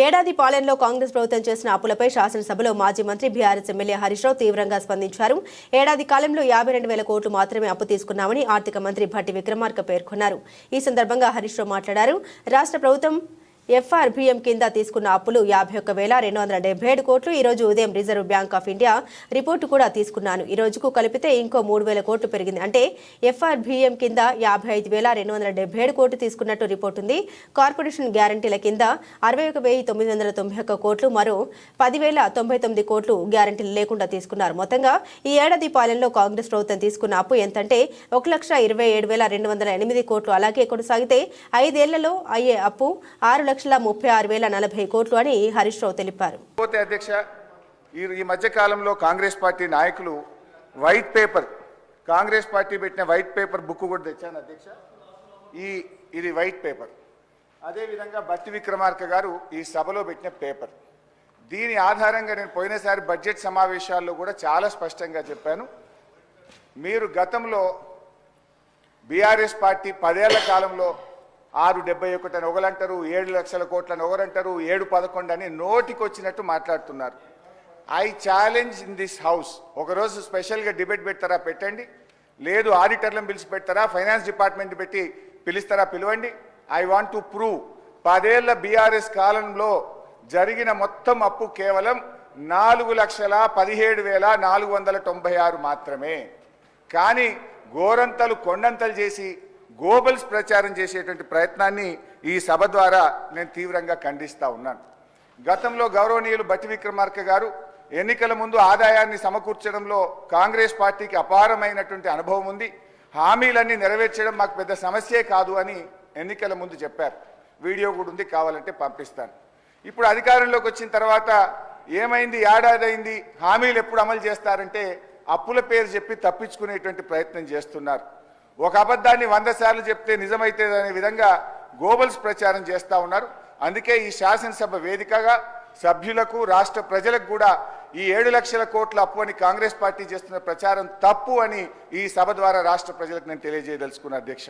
ఏడాది పాలనలో కాంగ్రెస్ ప్రభుత్వం చేసిన అప్పులపై శాసనసభలో మాజీ మంత్రి బీఆర్ఎస్ ఎమ్మెల్యే హరీష్ రావు తీవ్రంగా స్పందించారు. ఏడాది కాలంలో 52,000 కోట్లు మాత్రమే అప్పు తీసుకున్నామని ఆర్థిక మంత్రి భట్టి విక్రమార్క పేర్కొన్నారు. ఈ సందర్భంగా హరీష్ రావు మాట్లాడారు. రాష్ట్ర ప్రభుత్వం ఎఫ్ఆర్బీఎం కింద తీసుకున్న అప్పులు 51,277 కోట్లు. ఈ రోజు ఉదయం reserve bank of India report కూడా తీసుకున్నాను. ఈ రోజుకు కలిపితే ఇంకో 3,000 కోట్లు పెరిగింది. అంటే ఎఫ్ఆర్బీఎం కింద 55,277 కోట్లు తీసుకున్నట్టు రిపోర్టు ఉంది. కార్పొరేషన్ గ్యారంటీల కింద 61,991 కోట్లు, మరో 10,099 కోట్లు గ్యారంటీలు లేకుండా తీసుకున్నారు. మొత్తంగా ఈ ఏడాది పాలనలో కాంగ్రెస్ ప్రభుత్వం తీసుకున్న అప్పు ఎంతంటే 1,27,208 కోట్లు. అలాగే కొనసాగితే 5 ఏళ్లలో అయ్యే అప్పు 6,36,040 కోట్లు అని హరీష్ రావు తెలిపారు. అధ్యక్ష, ఈ మధ్య కాలంలో కాంగ్రెస్ పార్టీ నాయకులు వైట్ పేపర్, కాంగ్రెస్ పార్టీ పెట్టిన వైట్ పేపర్ బుక్ కూడా తెచ్చాను అధ్యక్ష. ఇది వైట్ పేపర్. అదేవిధంగా భట్టి విక్రమార్క గారు ఈ సభలో పెట్టిన పేపర్. దీని ఆధారంగా నేను పోయినసారి బడ్జెట్ సమావేశాల్లో కూడా చాలా స్పష్టంగా చెప్పాను. మీరు గతంలో బీఆర్ఎస్ పార్టీ 10 ఏళ్ల కాలంలో 671 అని ఒకరంటారు, 7 లక్షల కోట్లని ఒకరంటారు, 711 అని నోటికి వచ్చినట్టు మాట్లాడుతున్నారు. I challenge in this house, ఒకరోజు స్పెషల్గా డిబేట్ పెడతారా పెట్టండి, లేదు ఆడిటర్లను పిలిచి పెడతారా, ఫైనాన్స్ డిపార్ట్మెంట్ పెట్టి పిలుస్తారా పిలవండి. ఐ వాంట్ టు ప్రూవ్ 10 ఏళ్ల బీఆర్ఎస్ కాలంలో జరిగిన మొత్తం అప్పు కేవలం 4,17,496 మాత్రమే. కానీ గోరంతలు కొండంతలు చేసి గోబల్స్ ప్రచారం చేసేటువంటి ప్రయత్నాన్ని ఈ సభ ద్వారా నేను తీవ్రంగా ఖండిస్తూ ఉన్నాను. గతంలో గౌరవనీయులు భట్టి విక్రమార్క గారు ఎన్నికల ముందు ఆదాయాన్ని సమకూర్చడంలో కాంగ్రెస్ పార్టీకి అపారమైనటువంటి అనుభవం ఉంది, హామీలన్నీ నెరవేర్చడం మాకు పెద్ద సమస్యే కాదు అని ఎన్నికల ముందు చెప్పారు. వీడియో కూడా ఉంది, కావాలంటే పంపిస్తాను. ఇప్పుడు అధికారంలోకి వచ్చిన తర్వాత ఏమైంది, ఏడాది అయింది, హామీలు ఎప్పుడు అమలు చేస్తారంటే అప్పుల పేరు చెప్పి తప్పించుకునేటువంటి ప్రయత్నం చేస్తున్నారు. ఒక అబద్ధాన్ని 100 సార్లు చెప్తే నిజమైతే అనే విధంగా గోబల్స్ ప్రచారం చేస్తూ ఉన్నారు. అందుకే ఈ శాసనసభ వేదికగా సభ్యులకు, రాష్ట్ర ప్రజలకు కూడా ఈ 7 లక్షల కోట్ల అప్పు అని కాంగ్రెస్ పార్టీ చేస్తున్న ప్రచారం తప్పు అని ఈ సభ ద్వారా రాష్ట్ర ప్రజలకు నేను తెలియజేయదలుచుకున్నాను అధ్యక్ష.